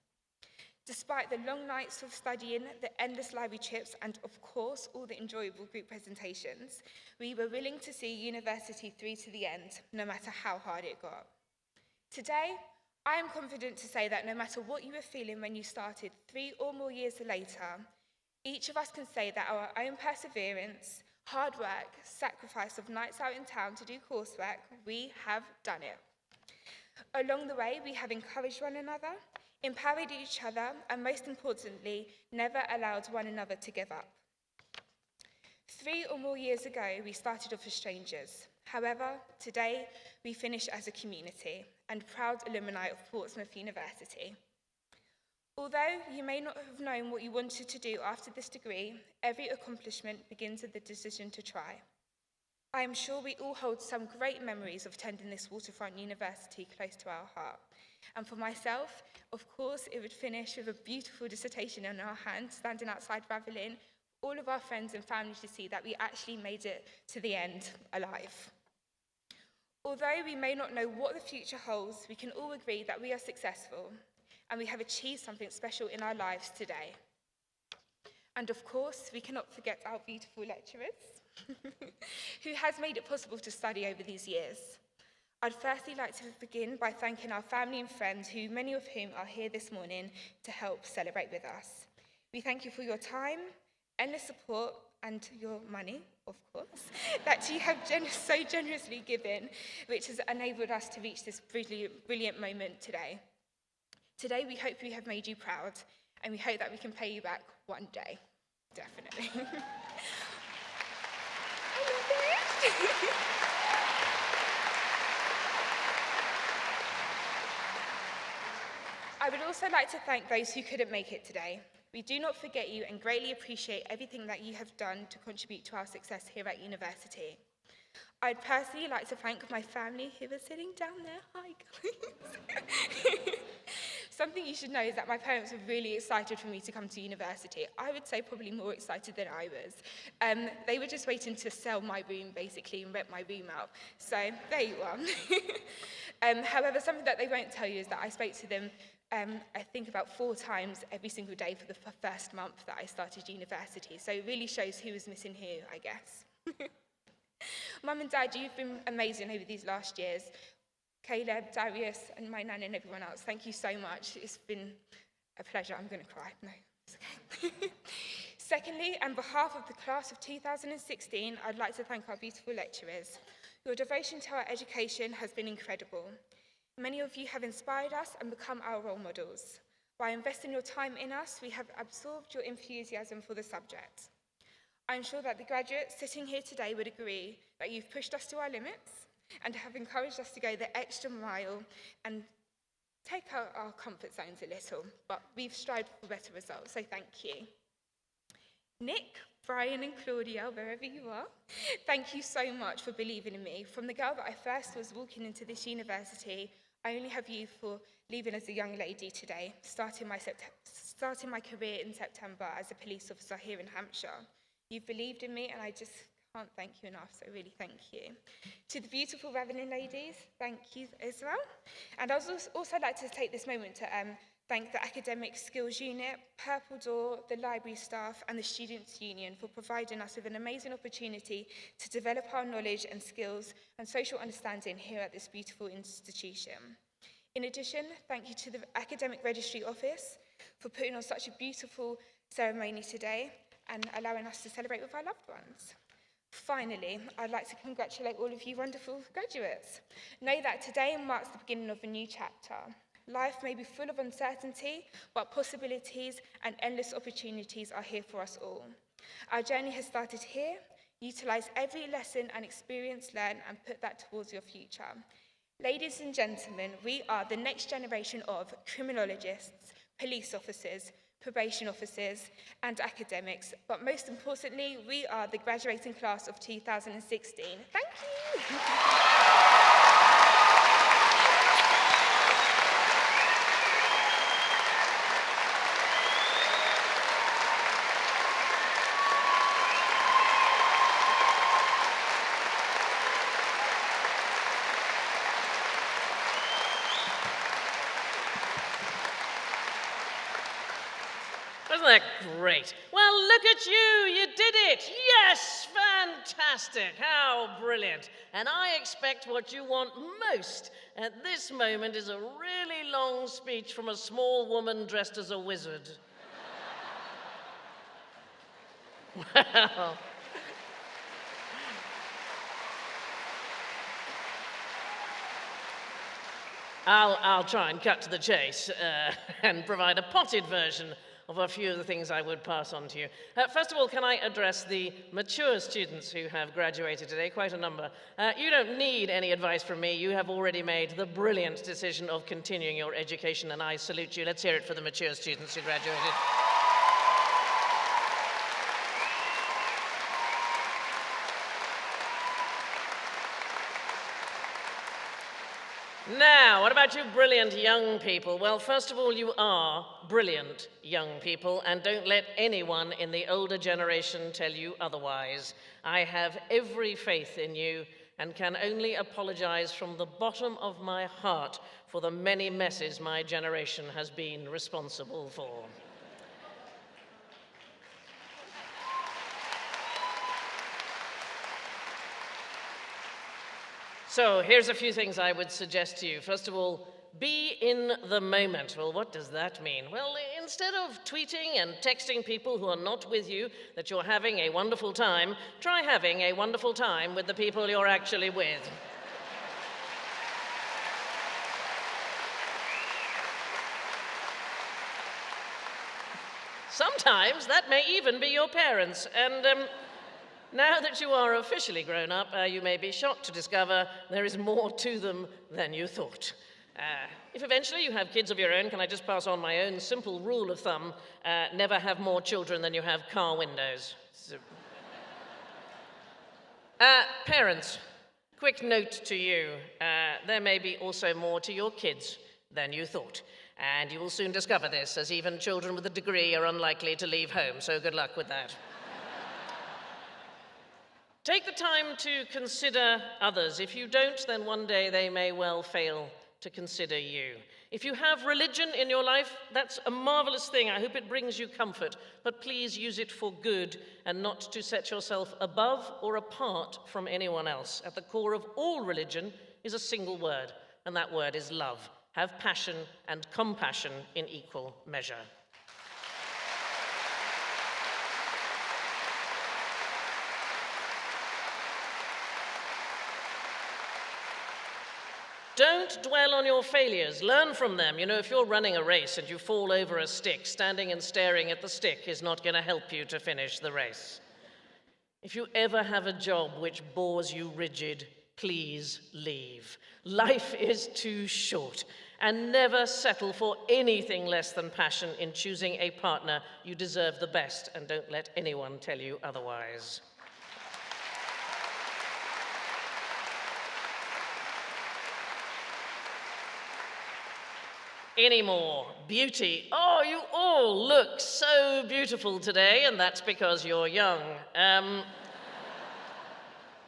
[SPEAKER 5] Despite the long nights of studying, the endless library trips, and of course, all the enjoyable group presentations, we were willing to see university through to the end, no matter how hard it got. Today, I am confident to say that no matter what you were feeling when you started 3 or more years later, each of us can say that our own perseverance, hard work, sacrifice of nights out in town to do coursework, we have done it. Along the way, we have encouraged one another, empowered each other, and most importantly, never allowed one another to give up. 3 or more years ago, we started off as strangers. However, today, we finish as a community and proud alumni of Portsmouth University. Although you may not have known what you wanted to do after this degree, every accomplishment begins with the decision to try. I am sure we all hold some great memories of attending this waterfront university close to our heart. And for myself, of course, it would finish with a beautiful dissertation in our hands, standing outside Ravelin, all of our friends and family to see that we actually made it to the end alive. Although we may not know what the future holds, we can all agree that we are successful and we have achieved something special in our lives today. And of course, we cannot forget our beautiful lecturers who has made it possible to study over these years. I'd firstly like to begin by thanking our family and friends, who many of whom are here this morning to help celebrate with us. We thank you for your time, endless support, and your money, of course, that you have so generously given, which has enabled us to reach this brilliant moment today. Today, we hope we have made you proud, and we hope that we can pay you back one day, definitely. I would also like to thank those who couldn't make it today. We do not forget you and greatly appreciate everything that you have done to contribute to our success here at university. I'd personally like to thank my family who are sitting down there. Hi, guys. Something you should know is that my parents were really excited for me to come to university. I would say probably more excited than I was. They were just waiting to sell my room, basically, and rent my room out. So there you are. However, something that they won't tell you is that I spoke to them I think about 4 times every single day for the first month that I started university. So it really shows who was missing who, I guess. Mum and Dad, you've been amazing over these last years. Caleb, Darius, and my nan and everyone else, thank you so much. It's been a pleasure. I'm going to cry. No, it's okay. Secondly, on behalf of the class of 2016, I'd like to thank our beautiful lecturers. Your devotion to our education has been incredible. Many of you have inspired us and become our role models. By investing your time in us, we have absorbed your enthusiasm for the subject. I'm sure that the graduates sitting here today would agree that you've pushed us to our limits and have encouraged us to go the extra mile and take out our comfort zones a little, but we've strived for better results, so thank you. Nick, Brian and Claudia, wherever you are, thank you so much for believing in me. From the girl that I first was walking into this university, I only have you for leaving as a young lady today, starting my career in September as a police officer here in Hampshire. You've believed in me and I just can't thank you enough, so really thank you. To the beautiful Ravelin ladies, thank you as well. And I'd also like to take this moment to thank the Academic Skills Unit, Purple Door, the library staff and the Students' Union for providing us with an amazing opportunity to develop our knowledge and skills and social understanding here at this beautiful institution. In addition, thank you to the Academic Registry Office for putting on such a beautiful ceremony today and allowing us to celebrate with our loved ones. Finally, I'd like to congratulate all of you wonderful graduates. Know that today marks the beginning of a new chapter. Life may be full of uncertainty, but possibilities and endless opportunities are here for us all. Our journey has started here. Utilize every lesson and experience learned and put that towards your future. Ladies and gentlemen, we are the next generation of criminologists, police officers, probation officers, and academics. But most importantly, we are the graduating class of 2016. Thank you.
[SPEAKER 1] Wasn't that great? Well, look at you! You did it! Yes! Fantastic! How brilliant! And I expect what you want most at this moment is a really long speech from a small woman dressed as a wizard. Well... I'll try and cut to the chase and provide a potted version of a few of the things I would pass on to you. First of all, can I address the mature students who have graduated today, quite a number. You don't need any advice from me. You have already made the brilliant decision of continuing your education, and I salute you. Let's hear it for the mature students who graduated. Now, what about you brilliant young people? Well, first of all, you are brilliant young people, and don't let anyone in the older generation tell you otherwise. I have every faith in you and can only apologize from the bottom of my heart for the many messes my generation has been responsible for. So here's a few things I would suggest to you. First of all, be in the moment. Well, what does that mean? Well, instead of tweeting and texting people who are not with you that you're having a wonderful time, try having a wonderful time with the people you're actually with. Sometimes that may even be your parents. And now that you are officially grown up, you may be shocked to discover there is more to them than you thought. If eventually you have kids of your own, can I just pass on my own simple rule of thumb? Never have more children than you have car windows. So. Parents, quick note to you. There may be also more to your kids than you thought. And you will soon discover this, as even children with a degree are unlikely to leave home, so good luck with that. Take the time to consider others. If you don't, then one day they may well fail to consider you. If you have religion in your life, that's a marvelous thing. I hope it brings you comfort, but please use it for good and not to set yourself above or apart from anyone else. At the core of all religion is a single word, and that word is love. Have passion and compassion in equal measure. Don't dwell on your failures. Learn from them. You know, if you're running a race and you fall over a stick, standing and staring at the stick is not going to help you to finish the race. If you ever have a job which bores you rigid, please leave. Life is too short, and never settle for anything less than passion in choosing a partner. You deserve the best, and don't let anyone tell you otherwise. Any more? Beauty. Oh, you all look so beautiful today, and that's because you're young.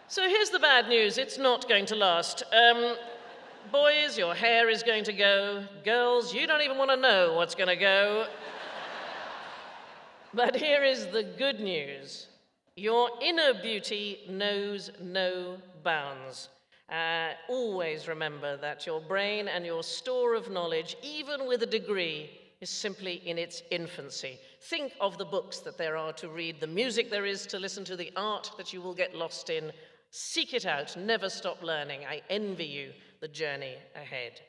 [SPEAKER 1] So here's the bad news. It's not going to last. Boys, your hair is going to go. Girls, you don't even want to know what's going to go. But here is the good news. Your inner beauty knows no bounds. Always remember that your brain and your store of knowledge, even with a degree, is simply in its infancy. Think of the books that there are to read, the music there is to listen to, the art that you will get lost in. Seek it out, never stop learning. I envy you the journey ahead.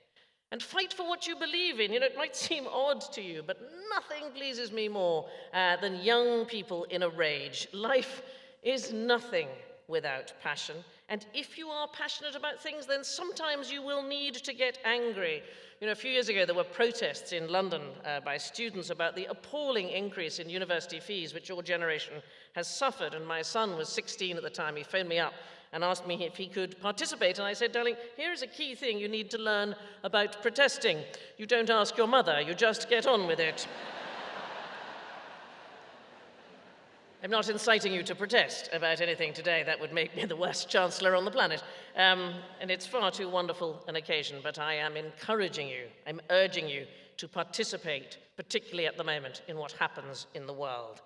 [SPEAKER 1] And fight for what you believe in. You know, it might seem odd to you, but nothing pleases me more than young people in a rage. Life is nothing without passion. And if you are passionate about things, then sometimes you will need to get angry. You know, a few years ago, there were protests in London by students about the appalling increase in university fees, which your generation has suffered. And my son was 16 at the time. He phoned me up and asked me if he could participate. And I said, darling, here is a key thing you need to learn about protesting. You don't ask your mother, you just get on with it. I'm not inciting you to protest about anything today. That would make me the worst chancellor on the planet. And it's far too wonderful an occasion, but I am encouraging you, I'm urging you to participate, particularly at the moment, in what happens in the world.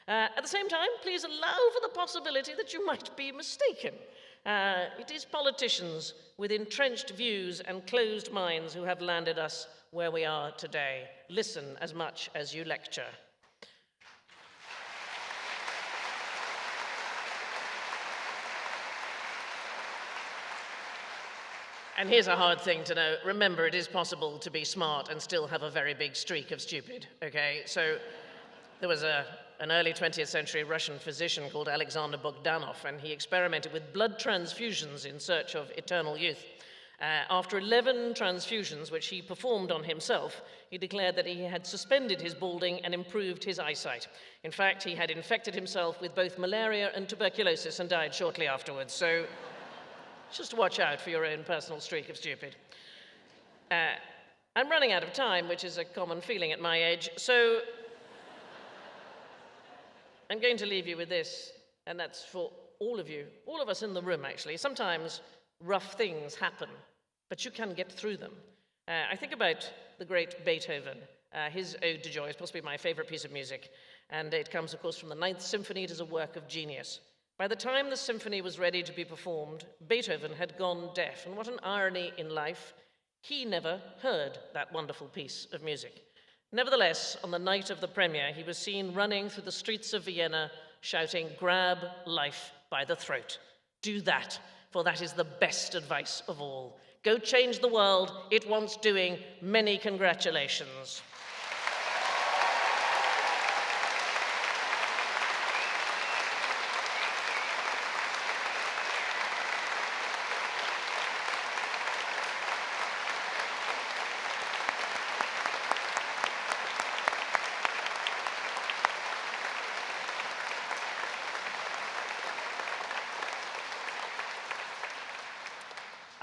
[SPEAKER 1] At the same time, please allow for the possibility that you might be mistaken. It is politicians with entrenched views and closed minds who have landed us where we are today. Listen as much as you lecture. And here's a hard thing to know. Remember, it is possible to be smart and still have a very big streak of stupid, okay? So there was an early 20th century Russian physician called Alexander Bogdanov, and he experimented with blood transfusions in search of eternal youth. After 11 transfusions, which he performed on himself, he declared that he had suspended his balding and improved his eyesight. In fact, he had infected himself with both malaria and tuberculosis and died shortly afterwards. So just watch out for your own personal streak of stupid. I'm running out of time, which is a common feeling at my age, so I'm going to leave you with this, and that's for all of you, all of us in the room, actually. Sometimes rough things happen, but you can get through them. I think about the great Beethoven. His Ode to Joy is possibly my favorite piece of music, and it comes, of course, from the Ninth Symphony. It is a work of genius. By the time the symphony was ready to be performed, Beethoven had gone deaf, and what an irony in life. He never heard that wonderful piece of music. Nevertheless, on the night of the premiere, he was seen running through the streets of Vienna, shouting, "Grab life by the throat." Do that, for that is the best advice of all. Go change the world. It wants doing. Many congratulations.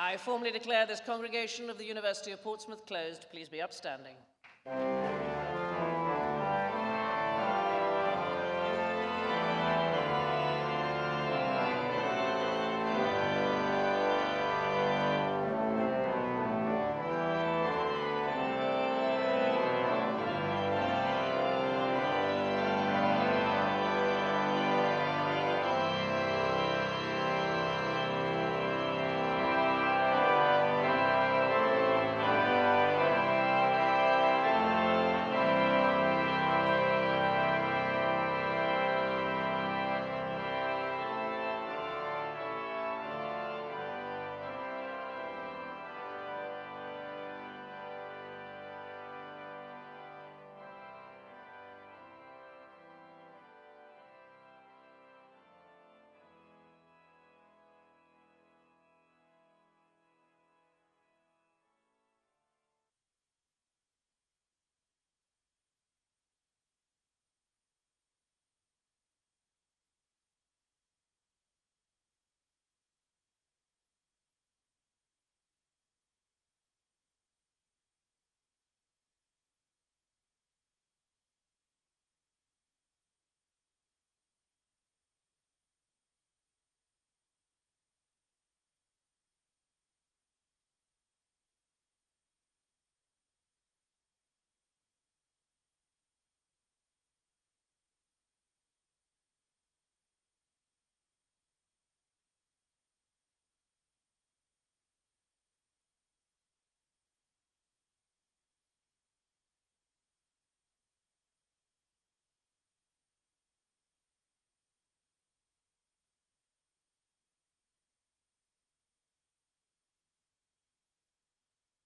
[SPEAKER 1] I formally declare this congregation of the University of Portsmouth closed. Please be upstanding.